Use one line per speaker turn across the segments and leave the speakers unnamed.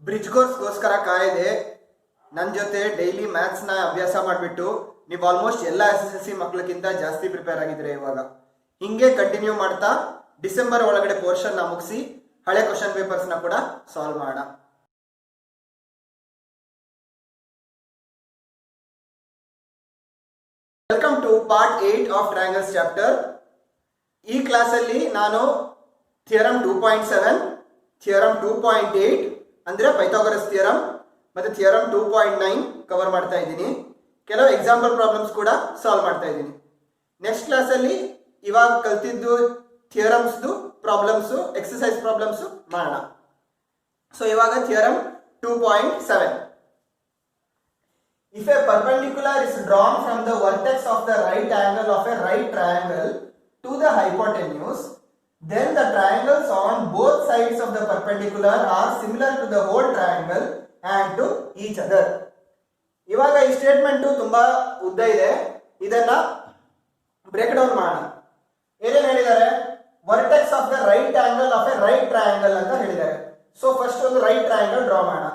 Bridge ಕೋರ್ಸ್ಗೋಸ್ಕರ ಕಾಯಿದೆ ನನ್ನ ಜೊತೆ ಡೈಲಿ ಮ್ಯಾಥ್ಸ್ನ ಅಭ್ಯಾಸ ಮಾಡಿಬಿಟ್ಟು ನೀವು ಆಲ್ಮೋಸ್ಟ್ ಎಲ್ಲ SSLC ಮಕ್ಕಳಿಗಿಂತ ಜಾಸ್ತಿ ಪ್ರಿಪೇರ್ ಆಗಿದ್ರೆ ಇವಾಗ ಹಿಂಗೆ ಕಂಟಿನ್ಯೂ ಮಾಡ್ತಾ ಡಿಸೆಂಬರ್ ಒಳಗಡೆ ಪೋರ್ಷನ್ನ ಮುಗಿಸಿ ಹಳೆ ಕ್ವಶನ್ ಪೇಪರ್ಸ್ನ ಕೂಡ ಸಾಲ್ವ್ ಮಾಡೋಣ. Welcome to part 8 of triangles chapter. ಈ ಕ್ಲಾಸಲ್ಲಿ ನಾನು ಥಿಯರಮ್ 2.7, ಥಿಯರಮ್ 2.8 ಅಂದರೆ ಪೈಥಾಗರಸ್ ಥಿಯರಮ್ ಮತ್ತು ಥಿಯರಮ್ 2.9 ಕವರ್ ಮಾಡ್ತಾ ಇದ್ದೀನಿ. ಕೆಲವು ಎಕ್ಸಾಂಪಲ್ ಪ್ರಾಬ್ಲಮ್ಸ್ ಕೂಡ ಸಾಲ್ವ್ ಮಾಡ್ತಾ ಇದ್ದೀನಿ. ನೆಕ್ಸ್ಟ್ ಕ್ಲಾಸಲ್ಲಿ ಇವಾಗ ಕಲ್ತಿದ್ದು ಥಿಯರಮ್ಸ್ದು ಪ್ರಾಬ್ಲಮ್ಸು, ಎಕ್ಸಸೈಸ್ ಪ್ರಾಬ್ಲಮ್ಸು ಮಾಡೋಣ. ಸೊ ಇವಾಗ theorem 2.7. If a perpendicular is drawn from the vertex of the right angle of a right triangle to the hypotenuse, then the triangles on both sides of the perpendicular are similar to the whole triangle and to each other. ಇವಾಗ ಈ statement ತುಂಬಾ ಉದ್ದ ಇದೆ, ಇದನ್ನ break down ಮಾಡೋಣ. ಏನೇನು ಹೇಳಿದ್ದಾರೆ? Vertex of the right angle of a right triangle ಅಂತ ಹೇಳಿದ್ದಾರೆ. ಸೊ ಫಸ್ಟ್ ಒಂದು ರೈಟ್ ಟ್ರಯಾಂಗಲ್ ಡ್ರಾ ಮಾಡೋಣ.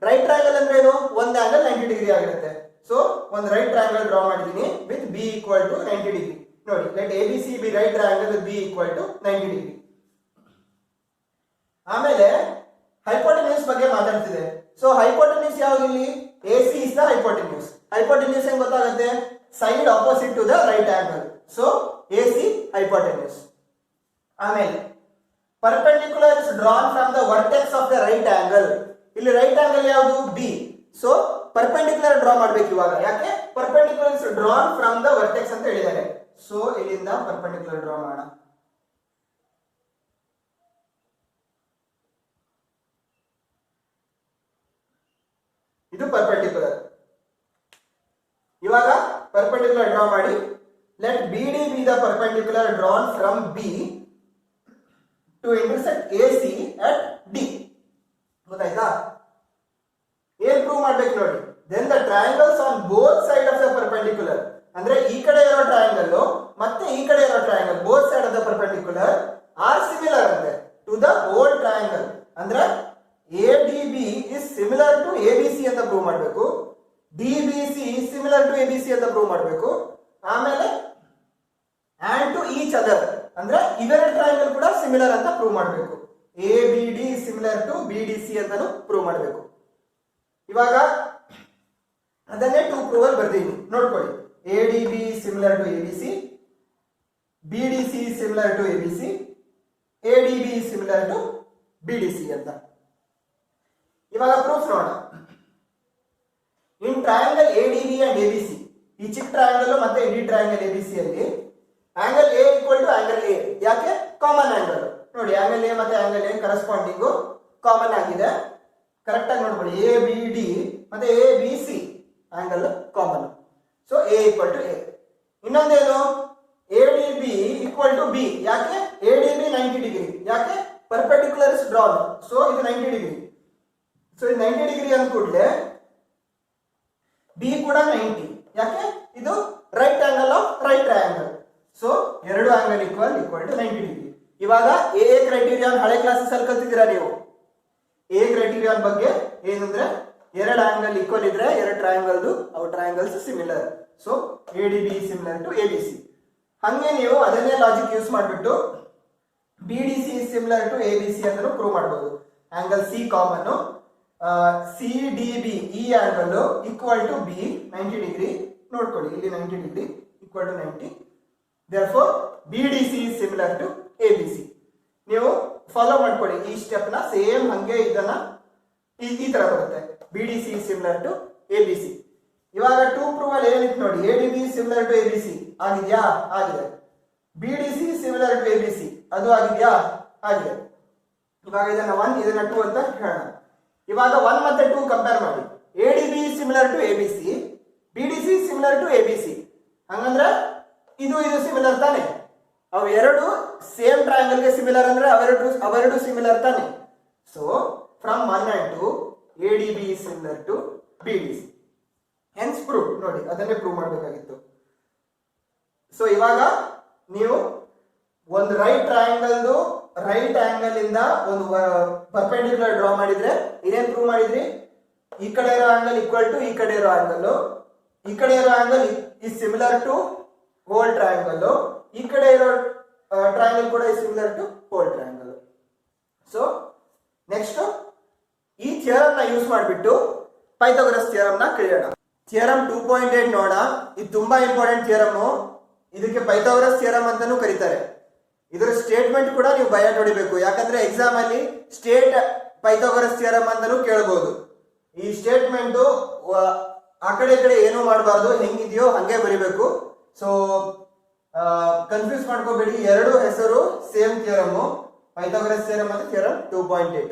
ರೈಟ್ ಟ್ರಯಾಂಗಲ್ ಅಂದ್ರೆ ಏನು? ಒಂದು ಆಂಗಲ್ 90 ಡಿಗ್ರಿ ಆಗಿರುತ್ತೆ. ಸೊ ಒಂದು ರೈಟ್ ಟ್ರಯಾಂಗಲ್ ಡ್ರಾ ಮಾಡಿದ್ದೀನಿ with B equal to 90 degree. ನೋಡಿ, let ABC B right triangle with B equal to 90 degree. ಆಮೇಲೆ ಹೈಪೋಟೆನ್ಯೂಸ್ ಬಗ್ಗೆ ಮಾತಾಡ್ತಿದೆ. ಸೊ ಹೈಪೋಟೆನ್ಯೂಸ್ ಯಾವ್ದು ಇಲ್ಲಿ? AC is the hypotenuse. Hypotenuse ಹೆಂಗ್ ಗೊತ್ತಾಗುತ್ತೆ? Side opposite to the right angle. So AC hypotenuse. ಆಮೇಲೆ perpendicular is drawn from the vertex of the right angle. ಇಲ್ಲಿ right angle ಯಾವುದು? ಬಿ. ಸೊ ಪರ್ಪೆಂಡಿಕ್ಯುಲರ್ ಡ್ರಾ ಮಾಡ್ಬೇಕು ಇವಾಗ. ಯಾಕೆ? Perpendicular is drawn from the vertex ಅಂತ ಹೇಳಿದ್ದಾರೆ. So ಇಲ್ಲಿಂದ perpendicular draw ಮಾಡೋಣ. ಇದು ಪರ್ಪೆಂಡಿಕ್ಯುಲರ್. ಇವಾಗ ಪರ್ಪೆಂಡಿಕ್ಯುಲರ್ ಡ್ರಾ ಮಾಡಿ. Let BD B the perpendicular drawn from B to intersect AC at D. ಗೊತ್ತಾಯ್ತಾ? ಏನ್ ಪ್ರೂವ್ ಮಾಡ್ಬೇಕು ನೋಡಿ. Then the triangles on both side of the perpendicular, ಅಂದ್ರೆ ಈ ಕಡೆ ಇರೋ ಟ್ರಯಾಂಗಲ್ ಮತ್ತೆ ಈ ಕಡೆ ಇರೋ triangle, both side of the perpendicular are similar ಅಂತೆ ಟು ದ ಹೋಲ್ ಟ್ರಯಾಂಗಲ್. ಅಂದ್ರೆ ADB is similar to ABC ಅಂತ ಪ್ರೂವ್ ಮಾಡಬೇಕು. DBC ಸಿಮಿಲರ್ ಟು ABC ಅಂತ ಪ್ರೂವ್ ಮಾಡಬೇಕು. ಆಮೇಲೆ ಆ್ಯಂಡ್ ಟು ಈಚ್ ಅದರ್ ಅಂದ್ರೆ ಇವೆರಡು ಟ್ರಯಾಂಗಲ್ ಕೂಡ ಸಿಮಿಲರ್ ಅಂತ ಪ್ರೂವ್ ಮಾಡಬೇಕು. ABD ಸಿಮಿಲರ್ ಟು BDC ಅಂತಾನು ಪ್ರೂವ್ ಮಾಡಬೇಕು. ಇವಾಗ ಅದನ್ನೇ ಟು ಪ್ರೂವಲ್ ಬರ್ತೀನಿ, ನೋಡ್ಕೊಳ್ಳಿ. ADB similar to ABC, BDC similar to ABC, ADB similar to BDC ಅಂತ. ಇವಾಗ ಪ್ರೂಫ್ ನೋಡೋಣ. In triangle ADB and ABC, ಈ ಚಿಕ್ಕ ಟ್ರಯಾಂಗಲ್ ಮತ್ತೆ ಇಡೀ ಟ್ರಯಾಂಗಲ್ ABC ಅಲ್ಲಿ angle A equal to angle A. ಯಾಕೆ? Common angle. ನೋಡಿ, ಆಂಗಲ್ A ಮತ್ತೆ ಆಂಗಲ್ A ಕರೆಸ್ಪಾಂಡಿಂಗು ಕಾಮನ್ ಆಗಿದೆ. ಕರೆಕ್ಟ್ ಆಗಿ ನೋಡ್ಕೊಳ್ಳಿ. ABD ಮತ್ತೆ ABC angle common. So A equal to A. ಇನ್ನೊಂದೇನು? ADB equal to B. ಯಾಕೆ? ADB 90 degree. ಯಾಕೆ? Perpendicular is drawn. ಸೊ ಇದು 90 ಡಿಗ್ರಿ. ಸೊ ಇದು 90 ಡಿಗ್ರಿ ಅಂದ ಕೂಡಲೇ B ಕೂಡ 90. ಯಾಕೆ? ಇದು right angle of right triangle. So ಎರಡು ಆಂಗಲ್ ಈಕ್ವಲ್ ಟು 90 ಡಿಗ್ರಿ. ಇವಾಗ ಎ ಕ್ರೈಟೀರಿಯಾನ್ ಹಳೆ ಕ್ಲಾಸಸ್ ಅಲ್ಲಿ ಕಲ್ತಿದ್ದೀರಾ ನೀವು. ಎ ಕ್ರೈಟೀರಿಯಾನ್ ಬಗ್ಗೆ ಏನಂದ್ರೆ ಎರಡು ಆಂಗಲ್ ಈಕ್ವಲ್ ಇದ್ರೆ ಎರಡು ಟ್ರಯಾಂಗಲ್ದು ಅವು triangles similar. So ADB similar to ABC. ಹಂಗೆ ನೀವು ಅದನ್ನೇ ಲಾಜಿಕ್ ಯೂಸ್ ಮಾಡಿಬಿಟ್ಟು BDC ಸಿಮಿಲರ್ ಟು ABC ಅಂತ ಪ್ರೂವ್ ಮಾಡಬಹುದು. ಆಂಗಲ್ C ಕಾಮನ್, CDB ಈ angle equal to B 90 degree. ನೋಡ್ಕೊಳ್ಳಿ, ಇಲ್ಲಿ 90 degree equal to 90. therefore BDC similar to ABC. ನೀವು ಫಾಲೋ ಮಾಡ್ಕೊಳ್ಳಿ ಈ ಸ್ಟೆಪ್ ನ. ಸೇಮ್ ಹಂಗೆ ಇದನ್ನ ಈ ತರ ಬರುತ್ತೆ. BDC similar to ABC. ಇವಾಗ ಟು ಪ್ರೂವಲ್ ಏನಿತ್ತು ನೋಡಿ. ADB ಸಿಮಿಲರ್ ಟು ABC ಆಗಿದ್ಯಾ? ಆಗಿದೆ. BDC ಸಿಮಿಲರ್ ಟು ABC ಅದು ಆಗಿದ್ಯಾ? ಆಗಿದೆ. ಇವಾಗ ಇದನ್ನ 1 ಇದನ್ನ 2 ಅಂತ ಹೇಳೋಣ. ಇವಾಗ 1 ಮತ್ತೆ 2 ಕಂಪೇರ್ ಮಾಡಿ. ADB similar to ABC, BDC similar to ABC. ಹಂಗಂದ್ರೆ ಇದು ಸಿಮಿಲರ್ ತಾನೆ? ಅವು ಎರಡು ಸೇಮ್ ಟ್ರಯಾಂಗಲ್ ಗೆ ಸಿಮಿಲರ್ ಅಂದ್ರೆ ಅವೆರಡು ಸಿಮಿಲರ್ ತಾನೆ? So from 1 and 2 ADB similar to BDC. Hence prove. ನೋಡಿ, ಅದನ್ನೇ ಪ್ರೂವ್ ಮಾಡಬೇಕಾಗಿತ್ತು. ಸೊ ಇವಾಗ ನೀವು ಒಂದು ರೈಟ್ ಆಂಗಲ್ ಇಂದ ಒಂದು ಪರ್ಪೆಂಡಿಕ್ಯುಲರ್ ಡ್ರಾ ಮಾಡಿದ್ರೆ ಇದೇನ್ ಪ್ರೂವ್ ಮಾಡಿದ್ರಿ, ಈ ಕಡೆ ಇರೋ ಆಂಗಲ್ ಈಕ್ವಲ್ ಟು ಈ ಕಡೆ ಇರೋ ಆಂಗಲ್, ಈ ಕಡೆ ಇರೋ angle is similar to hole triangle, ಈ ಕಡೆ ಇರೋ ಟ್ರಯಾಂಗಲ್ ಕೂಡ is similar to hole triangle. So next ಈ ಥಿಯರಮ್ ನ ಯೂಸ್ ಮಾಡಿಬಿಟ್ಟು ಪೈಥಾಗರಸ್ ಥಿಯರಮ್ ನ ಕಲಿಯೋಣ. ಥಿಯರಮ್ 2.8 ನೋಡೋಣ. ಇದು ತುಂಬಾ ಇಂಪಾರ್ಟೆಂಟ್ ಥಿಯರಮ್. ಇದಕ್ಕೆ ಪೈಥಾಗರಸ್ ಥಿಯರಮ್ ಅಂತಾನೂ ಕರೀತಾರೆ. ಇದರ ಸ್ಟೇಟ್ಮೆಂಟ್ ಕೂಡ ನೀವು ಬಯಾಟ್ ಹೊಡಿಬೇಕು, ಯಾಕಂದ್ರೆ ಎಕ್ಸಾಮ್ ಅಲ್ಲಿ ಸ್ಟೇಟ್ ಪೈಥಾಗರಸ್ ಥಿಯರಮ್ ಅಂತಾನೂ ಕೇಳಬಹುದು. ಈ ಸ್ಟೇಟ್ಮೆಂಟ್ ಆ ಕಡೆ ಈ ಕಡೆ ಏನು ಮಾಡಬಾರ್ದು, ಹೆಂಗಿದೆಯೋ ಹಂಗೆ ಬರಿಬೇಕು. ಸೊ ಕನ್ಫ್ಯೂಸ್ ಮಾಡ್ಕೋಬೇಡಿ, ಎರಡು ಹೆಸರು ಸೇಮ್ ಥಿಯರಮ್, ಪೈಥಾಗರಸ್ ಥಿಯರಮ್ ಮತ್ತೆ ಥಿಯರಮ್ 2.8.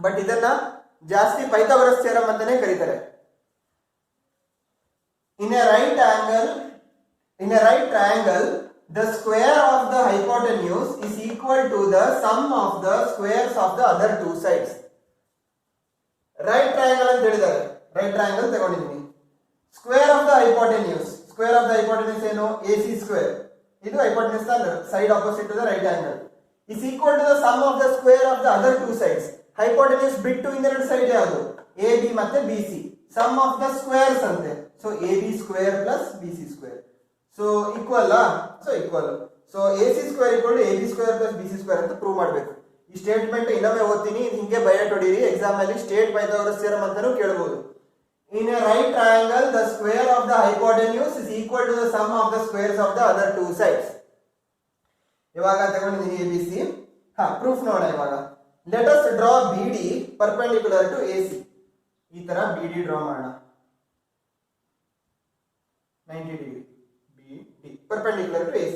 ಬಟ್ ಇದನ್ನ ಜಾಸ್ತಿ ಪೈಥಾಗರಸ್ ಥಿಯರಮ್ ಅಂತಾನೆ ಕರೀತಾರೆ. In a right triangle, the square of the hypotenuse is equal to the sum of the squares of the other two sides. Right triangle ಅಂತ ಹೇಳಿದ್ದಾರೆ, right triangle ತಗೊಂಡಿದ್ದೀನಿ. Square of the hypotenuse ಏನು, AC square. ಇದು hypotenuse side opposite to the right angle is equal to the sum of the square of the other two sides. Hypotenuse ಬಿಟ್ಟು ಇನ್ನೆರಡು side ಯಾವುದು, AB ಮತ್ತೆ BC. Sum of the squares ಅಂತೆ. So AB square plus BC square. So equal so AC square equal to AB square plus BC square ಅಂತ prove ಮಾಡಬೇಕು. ಈ statement ಇನ್ನೊಮ್ಮೆ ಓದ್ತೀನಿ, ಹಿಂಗೆ ಬಯಾಟ್ ಹೊಡೀರಿ. ಎಕ್ಸಾಮ್ ಅಲ್ಲಿ ಸ್ಟೇಟ್ ಪೈಥಾಗರಸ್ ಥಿಯರಮ್ ಅಂತಾನೂ ಕೇಳಬಹುದು. In a right triangle, the square of the hypotenuse is equal to the sum of the squares of the other two sides. ಇವಾಗ ತಗೊಂಡಿದ್ದೀನಿ ABC. ಪ್ರೂಫ್ ನೋಡೋಣ ಇವಾಗ. Let us draw BD perpendicular to AC. ಈ ತರ BD draw ಮಾಡೋಣ. 90 degree BD perpendicular to AC.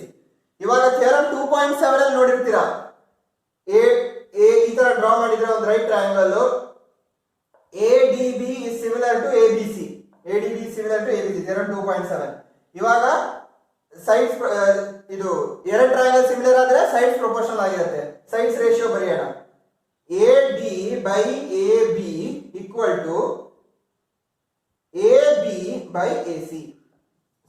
ಇವಾಗ theorem 2.7 ಅಲ್ಲಿ ನೋಡಿರ್ತೀರಾ, ಈ ತರ ಡ್ರಾ ಮಾಡಿದ್ರೆ ಒಂದು right triangle, ADB is similar to ABC. Theorem 2.7. ಇವಾಗ ಸೈಡ್ಸ್ ಇದು ಎರಡು ಟ್ರಯಾಂಗಲ್ ಸಿಮಿಲರ್ ಆದ್ರೆ ಸೈಡ್ಸ್ ಪ್ರೊಪೋರ್ಷನಲ್ ಆಗಿರುತ್ತೆ. ಸೈಡ್ಸ್ ರೇಷಿಯೋ ಬರೆಯೋಣ. AD by AB equal to AB by AC.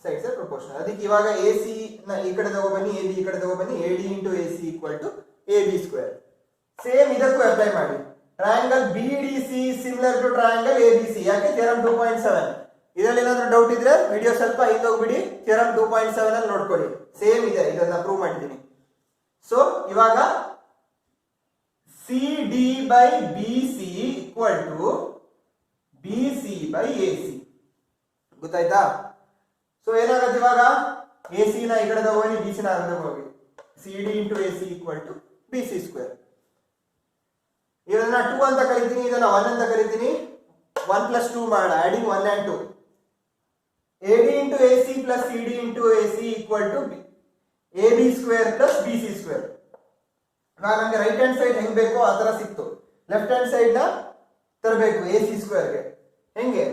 Sides are proportional. ಅದಕ್ಕೆ ಇವಾಗ AC ನ ಈ ಕಡೆ ತಗೊಬನ್ನಿ, AB ಈ ಕಡೆ ತಗೊಬನ್ನಿ. AD into AC equal to AB square. Same ಇದಕ್ಕೂ ಅಪ್ಲೈ ಮಾಡಿ. Triangle BDC similar to triangle ABC. ಯಾಕೆ, ಥಿಯರಮ್ 2.7. ಇದರಲ್ಲಿ ಏನಾದ್ರೂ ಡೌಟ್ ಇದ್ರೆ ವಿಡಿಯೋ ಸ್ವಲ್ಪ ಹಿಂದೆ ಹೋಗ್ಬಿಡಿ, ಥಿಯರಮ್ 2.7 ಅಲ್ಲಿ ನೋಡ್ಕೊಳ್ಳಿ. ಸೇಮ್ ಇದೆ, ಇದನ್ನ ಪ್ರೂವ್ ಮಾಡಿದ್ದೀನಿ. ಸೊ ಇವಾಗ CD by BC equal to BC by AC. ಗೊತ್ತಾಯ್ತಾ? ಸೊ ಏನಾಗುತ್ತೆ ಇವಾಗ, AC ನ ಈ ಕಡೆ ತಗೋಗಿ BC ನ ಆ ಕಡೆ ಹೋಗಿ, CD into AC equal to BC square. ಇದನ್ನ 2 ಅಂತ ಕರಿತೀನಿ, ಇದನ್ನ 1 ಅಂತ ಕರಿತೀನಿ. 1 plus 2 ಮಾಡೋಣ, adding 1 and 2. AD into AC plus CD into AC equal to AB square plus BC square. ಇವಾಗ ನಮಗೆ ರೈಟ್ ಹ್ಯಾಂಡ್ ಸೈಡ್ ಹೆಂಗ್ ಬೇಕೋ ಆ ತರ ಸಿಕ್ತು. ಲೆಫ್ಟ್ ಹ್ಯಾಂಡ್ ಸೈಡ್ ನ ತರಬೇಕು AC ಸ್ಕ್ವೇರ್ಗೆ. ಹೆಂಗೆ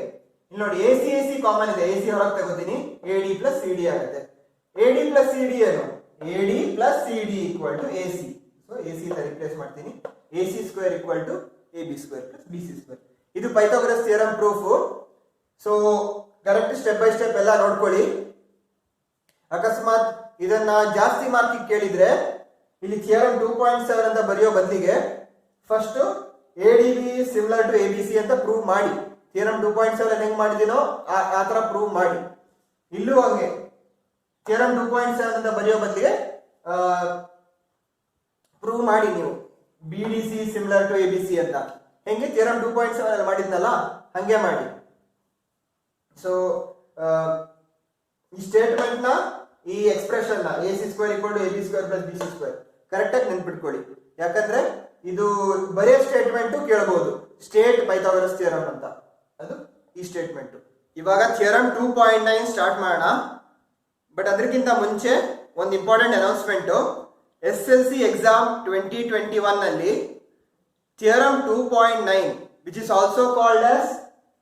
ಇಲ್ಲಿ ನೋಡಿ, AC ಕಾಮನ್ ಇದೆ, AC ಹೊರಗೆ ತಗೋತೀನಿ, AD plus CD ಆಗುತ್ತೆ. AD plus CD ಏನು, AD plus CD equal to AC. So AC ಅಂತ ರಿಪ್ಲೇಸ್ ಮಾಡ್ತೀನಿ. AC square equal to AB square plus BC square. ಇದು Pythagoras theorem proof. So correct step by step ಎಲ್ಲ ನೋಡ್ಕೊಳ್ಳಿ. ಅಕಸ್ಮಾತ್ ಇದನ್ನ ಜಾಸ್ತಿ ಮಾರ್ಕಿಗೆ ಕೇಳಿದ್ರೆ ಇಲ್ಲಿ ಥಿಯರಮ್ 2.7 ಅಂತ ಬರೆಯೋ ಬದಲಿಗೆ first ADB similar to ABC ಅಂತ ಪ್ರೂವ್ ಮಾಡಿ. ಥಿಯರಮ್ 2.7 ಹೆಂಗ್ ಮಾಡಿದಿನೋ ಆ ತರ ಪ್ರೂವ್ ಮಾಡಿ. ಇಲ್ಲೂ ಹಂಗೆ ಥಿಯರಮ್ 2.7 ಅಂತ ಬರೆಯೋ ಬದಲಿಗೆ ಪ್ರೂವ್ ಮಾಡಿ ನೀವು BDC ಸಿಮಿಲರ್ ಟು ABC ಅಂತ. ಹೆಂಗೆ ಥಿಯರಮ್ 2.7 ಅಲ್ಲಿ ಮಾಡಿದ್ನಲ್ಲ ಹಂಗೆ ಮಾಡಿ. ಸೊ ಈ ಸ್ಟೇಟ್ಮೆಂಟ್ ನ, ಈ ಎಕ್ಸ್ಪ್ರೆಷನ್ ನ AC square equal to AB square plus BC square correct ಆಗಿ ನೆನ್ಪಿಟ್ಕೊಳ್ಳಿ. ಯಾಕಂದ್ರೆ ಇದು ಬರೇ ಸ್ಟೇಟ್ಮೆಂಟ್ ಕೇಳಬಹುದು, ಸ್ಟೇಟ್ ಪೈಥಾಗರಸ್ ಥಿಯರಮ್ ಅಂತ. ಅದು ಈ ಸ್ಟೇಟ್ಮೆಂಟ್. ಇವಾಗ ಥಿಯರಮ್ 2.9 ಸ್ಟಾರ್ಟ್ ಮಾಡೋಣ. ಬಟ್ ಅದಕ್ಕಿಂತ ಮುಂಚೆ ಒಂದು ಇಂಪಾರ್ಟೆಂಟ್ ಅನೌನ್ಸ್ಮೆಂಟ್. SLC ಎಕ್ಸಾಮ್ 2021 ನಲ್ಲಿ theorem 2.9 which is also called as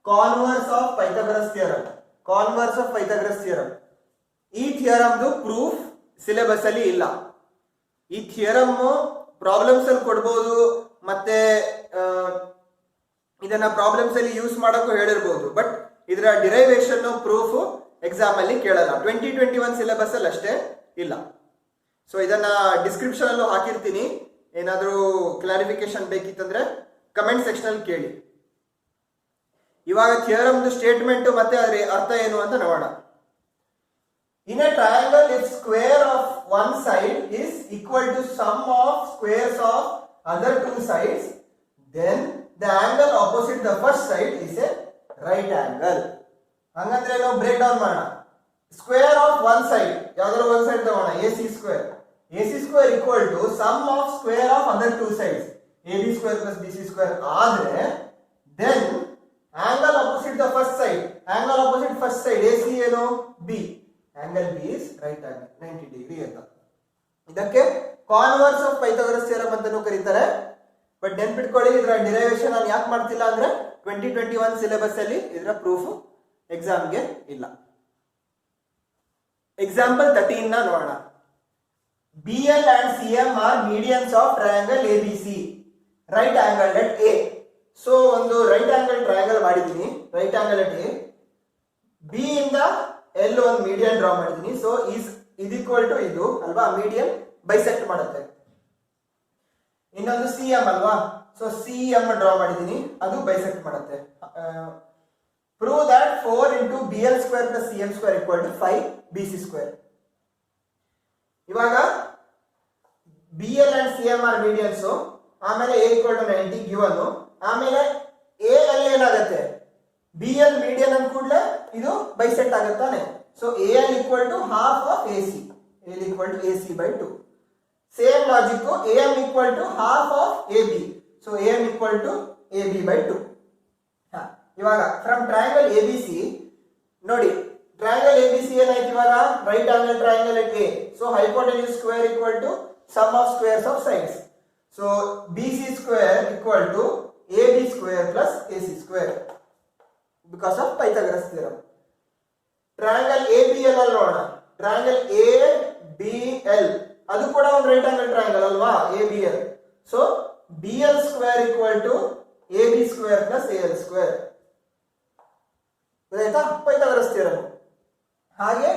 converse of Pythagoras theorem. ಈ ಥಿಯರಮ್ದು ಪ್ರೂಫ್ ಸಿಲೆಬಸ್ ಅಲ್ಲಿ ಇಲ್ಲ. ಈ ಥಿಯರಮ್ ಪ್ರಾಬ್ಲಮ್ಸ್ ಅಲ್ಲಿ ಕೊಡ್ಬೋದು, ಮತ್ತೆ ಇದನ್ನ ಪ್ರಾಬ್ಲಮ್ಸ್ ಅಲ್ಲಿ ಯೂಸ್ ಮಾಡೋಕ್ಕೂ ಹೇಳಿರ್ಬೋದು. ಬಟ್ ಇದರ ಡಿರೈವೇಶನ್ ಪ್ರೂಫ್ ಎಕ್ಸಾಮ್ ಅಲ್ಲಿ ಕೇಳಲ್ಲ. 2021 ಸಿಲೆಬಸ್ ಅಲ್ಲಿ ಅಷ್ಟೇ ಇಲ್ಲ. ಸೊ ಇದನ್ನ ಡಿಸ್ಕ್ರಿಪ್ಷನ್ ಅಲ್ಲೂ ಹಾಕಿರ್ತೀನಿ. ಏನಾದರೂ ಕ್ಲಾರಿಫಿಕೇಶನ್ ಬೇಕಿತ್ತಂದ್ರೆ ಕಮೆಂಟ್ ಸೆಕ್ಷನ್ ಅಲ್ಲಿ ಕೇಳಿ. ಇವಾಗ ಥಿಯರಮ್ದು ಸ್ಟೇಟ್ಮೆಂಟ್ ಮತ್ತೆ ಅದರ ಅರ್ಥ ಏನು ಅಂತ ನೋಡೋಣ. In a triangle, if square of one side is equal to sum of squares of other two sides, then the angle opposite the first side is a right angle. ಹಂಗಂದ್ರೆ ನಾವು ಬ್ರೇಕ್ ಡೌನ್ ಮಾಡೋಣ. Square of one side, ಯಾವ್ದಾದ್ರು ಒಂದ್ side ತಗೋಣ, AC square. AC square equal to sum of square of other two sides, AB square plus BC square ಆದ್ರೆ then angle opposite the first side, angle opposite first side AC ಏನು B, angle B is right angle 90 degree ಅಂತ. ಇದಕ್ಕೆ converse of Pythagoras theorem ಅಂತಾನೂ ಕರೀತಾರೆ. But ನೆನ್ಪಿಟ್ಕೊಳ್ಳಿ, ಇದರ derivation ನಾನು ಯಾಕೆ ಮಾಡ್ತಿಲ್ಲ ಅಂದ್ರೆ 2021 ಸಿಲೆಬಸ್ ಅಲ್ಲಿ ಇದರ ಪ್ರೂಫ್ ಎಕ್ಸಾಮ್ಗೆ ಇಲ್ಲ. ಎಕ್ಸಾಂಪಲ್ 13 ನ ನೋಡೋಣ. BL and CM are medians of triangle ABC, right angled at A. So ಒಂದು ರೈಟ್ ಆಂಗಲ್ ಟ್ರಯಾಂಗಲ್ ಮಾಡಿದ್ದೀನಿ, right angle at A. B ಇಂದ L ಒಂದು ಮೀಡಿಯನ್ ಡ್ರಾ ಮಾಡಿದ್ದೀನಿ. ಸೊ ಈಸ್ ಈಕ್ವಲ್ ಟು ಇದು ಅಲ್ವಾ, ಮೀಡಿಯನ್ ಬೈಸೆಕ್ಟ್ ಮಾಡುತ್ತೆ. ಇನ್ನೊಂದು CM ಅಲ್ವಾ, ಸೊ CM ಡ್ರಾ ಮಾಡಿದ್ದೀನಿ, ಅದು ಬೈಸೆಕ್ಟ್ ಮಾಡುತ್ತೆ. Prove that 4 into BL square plus CM square equal to 5 BC square. ಇವಾಗ BL and CM are medians, ಆಮೇಲೆ A ಈಕ್ವಲ್ ಟು 90 ಗಿವನ್, ಆಮೇಲೆ A ಅಲ್ಲಿ ಏನಾಗುತ್ತೆ, BL ಮೀಡಿಯನ್ ಅಂದ ಕೂಡಲೇ ಇದು ಬೈಸೆಕ್ಟ್ ಆಗುತ್ತಾನೆ. So AL equal to half of AC, AL equal to AC by 2. Same logic, AM equal to half of AB, so AM equal to AB by 2. ಇವಾಗ from triangle ABC ನೋಡಿ, triangle ABC ಏನಾಯ್ತು ಇವಾಗ, right angle triangle at A. So hypotenuse square equal to sum of squares of sides. So BC square equal to AB square plus AC square because of Pythagoras theorem. Triangle ABL ಅಲ್ಲಿ ನೋಡೋಣ. Triangle ABL ಅದು ಕೂಡ ಒಂದು right angle triangle ಅಲ್ವಾ, ABL. So BL square equal to AB square plus AL square. ಗೊತ್ತಾಯ್ತಾ, Pythagoras theorem. ಹಾಗೆ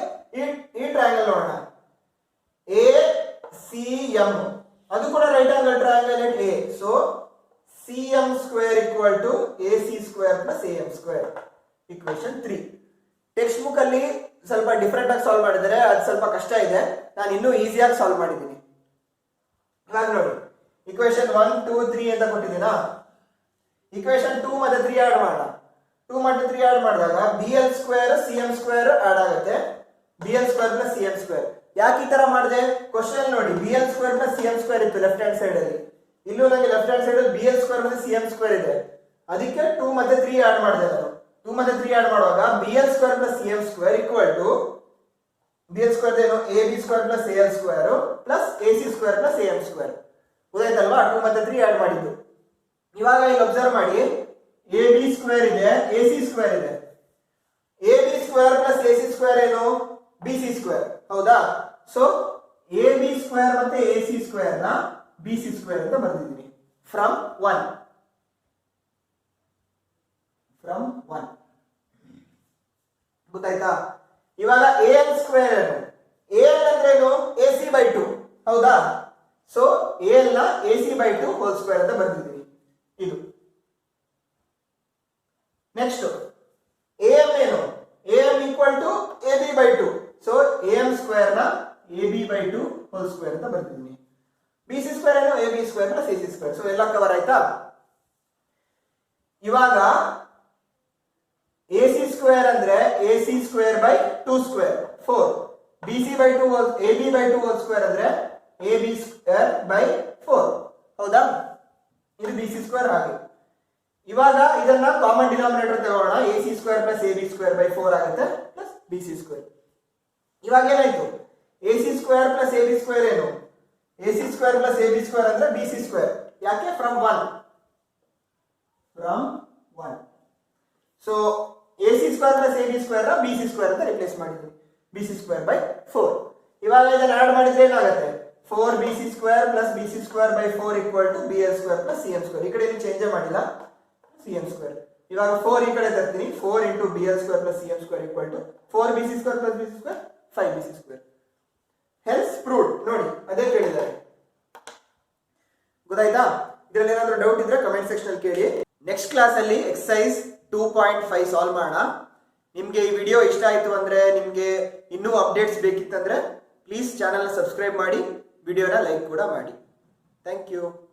ಈ triangle ನೋಡೋಣ, ACM ಅದು ಕೂಡ right angle triangle at A. So CM square equal to AC square plus AM square. Equation 3. Text book ಅಲ್ಲಿ ಸ್ವಲ್ಪ different ಆಗಿ solve ಮಾಡಿದರೆ ಅದು ಸ್ವಲ್ಪ ಕಷ್ಟ ಇದೆ, ನಾನು ಇನ್ನೂ ಈಸಿಯಾಗಿ ಸಾಲ್ವ್ ಮಾಡಿದ್ದೀನಿ. ಇವಾಗ ನೋಡಿ, ಇಕ್ವೇಶನ್ 1 2 3 ಅಂತ ಕೊಟ್ಟಿದ್ದೀನಾ, ಇಕ್ವೇಶನ್ 2 ಮತ್ತೆ 3 ಆಡ್ ಮಾಡೋಣ. 2 ಮತ್ತು 3 ಆಡ್ ಮಾಡಿದಾಗ BL square CM square add ಆಗುತ್ತೆ, BL square plus CM square. ಯಾಕೆ ಈ ತರ ಮಾಡಿದೆ, ಕ್ವಶನ್ ನೋಡಿ, BL square plus CM square ಇತ್ತು ಲೆಫ್ಟ್ ಹ್ಯಾಂಡ್ ಸೈಡ್ ಅಲ್ಲಿ, ಇಲ್ಲೂ ನನಗೆ ಲೆಫ್ಟ್ ಹ್ಯಾಂಡ್ ಸೈಡ್ ಅಲ್ಲಿ BL ಸ್ಕ್ವೇರ್ ಮತ್ತೆ CM ಸ್ಕ್ವೇರ್ ಇದೆ. ಅದಕ್ಕೆ 2 ಮತ್ತೆ 3 ಆಡ್ ಮಾಡಿದೆ ನಾನು. 2 ಮತ್ತೆ 3 ಆಡ್ ಮಾಡುವಾಗ BL square plus CM square equal to BL square ಏನು, AB square plus AL square plus AC square plus AM square. ಗೊತ್ತಾಯ್ತಲ್ವಾ, 2 ಮತ್ತೆ 3 ಆಡ್ ಮಾಡಿದ್ದು. ಇವಾಗ ಇಲ್ಲಿ ಅಬ್ಸರ್ವ್ ಮಾಡಿ, AB ಸ್ಕ್ವೇರ್ ಇದೆ, AC ಸ್ಕ್ವೇರ್ ಇದೆ. AB square plus AC square ಏನು, BC ಸ್ಕ್ವೇರ್, ಹೌದಾ? ಸೊ AB ಸ್ಕ್ವೇರ್ ಮತ್ತೆ AC ಸ್ಕ್ವೇರ್ ನ BC ಸ್ಕ್ವೇರ್ ಅಂತ ಬರೆದಿದ್ದೀನಿ. ಫ್ರಮ್ 1 ಗೊತ್ತಾಯ್ತಾ? ಇವಾಗ AL ಸ್ಕ್ವೇರ್ ಏನು, AL ಅಂದ್ರೆ ಏನು, AC ಬೈ 2, ಹೌದಾ? ಸೊ AL ನ AC ಬೈ 2 ಹೋಲ್ ಸ್ಕ್ವೇರ್ ಅಂತ ಬರೆದಿದ್ದೀನಿ. ಇದು ನೆಕ್ಸ್ಟ್ AM ಏನು, AM equal to AB by 2. So AM square ನ AB ಬೈ 2 ಹೋಲ್ ಸ್ಕ್ವೇರ್ ಅಂತ ಬರ್ತಿದ್ದೀನಿ. BC ಸ್ಕ್ವೇರ್ ಏನು, AB square plus AC square. So ಎಲ್ಲ ಕವರ್ ಆಯ್ತಾ? ಇವಾಗ AC ಸ್ಕ್ವೇರ್ ಅಂದ್ರೆ AC square by 2 square 4, BC by 2 AB by 2 whole square ಅಂದ್ರೆ AB square by 4, ಹೌದಾ? ಇದು BC ಸ್ಕ್ವೇರ್. ಹಾಗೆ ಇವಾಗ ಇದನ್ನ ಕಾಮನ್ ಡಿನಾಮಿನೇಟರ್ ತಗೋಣ, AC square plus AB square by 4 ಆಗುತ್ತೆ ಪ್ಲಸ್ BC ಸ್ಕ್ವೇರ್. ಇವಾಗ ಏನಾಯ್ತು, AC square plus AB square ಏನು, AC square plus AB square ಅಂದ್ರೆ BC ಸ್ಕ್ವೇರ್. ಯಾಕೆ, from 1. So AC square plus AB square ನ BC ಸ್ಕ್ವೇರ್ ಅಂತ replace ಮಾಡಿದ್ವಿ, BC square by 4. ಇವಾಗ ಇದನ್ನ ಆಡ್ ಮಾಡಿದ್ರೆ ಏನಾಗುತ್ತೆ, 4BC square plus BC square by 4 equal to BL square plus CM square. ಈ ಕಡೆ ಏನು ಚೇಂಜ್ ಮಾಡಿಲ್ಲ, CM ಸ್ಕ್ವೇರ್. ಇವಾಗ 4 ಈ ಕಡೆ ತರ್ತೀನಿ, 4 into BL square plus CM square equal to 4BC square plus BC square 5BC square. Hence proved. ನೋಡಿ ಅದೇ ಕೇಳಿದ್ದಾರೆ. ಗೊತ್ತಾಯ್ತಾ? ಇದರಲ್ಲಿ ಏನಾದರೂ ಡೌಟ್ ಇದ್ರೆ ಕಮೆಂಟ್ ಸೆಕ್ಷನ್ ಅಲ್ಲಿ ಕೇಳಿ. ನೆಕ್ಸ್ಟ್ ಕ್ಲಾಸ್ ಅಲ್ಲಿ ಎಕ್ಸರ್ಸೈಸ್ 2.5 ಸಾಲ್ವ್ ಮಾಡೋಣ. ನಿಮ್ಗೆ ಈ ವಿಡಿಯೋ ಇಷ್ಟ ಆಯ್ತು ಅಂದ್ರೆ, ನಿಮ್ಗೆ ಇನ್ನೂ ಅಪ್ಡೇಟ್ಸ್ ಬೇಕಿತ್ತಂದ್ರೆ ಪ್ಲೀಸ್ ಚಾನೆಲ್ನ ಸಬ್ಸ್ಕ್ರೈಬ್ ಮಾಡಿ, ವಿಡಿಯೋನ ಲೈಕ್ ಕೂಡ ಮಾಡಿ. Thank you.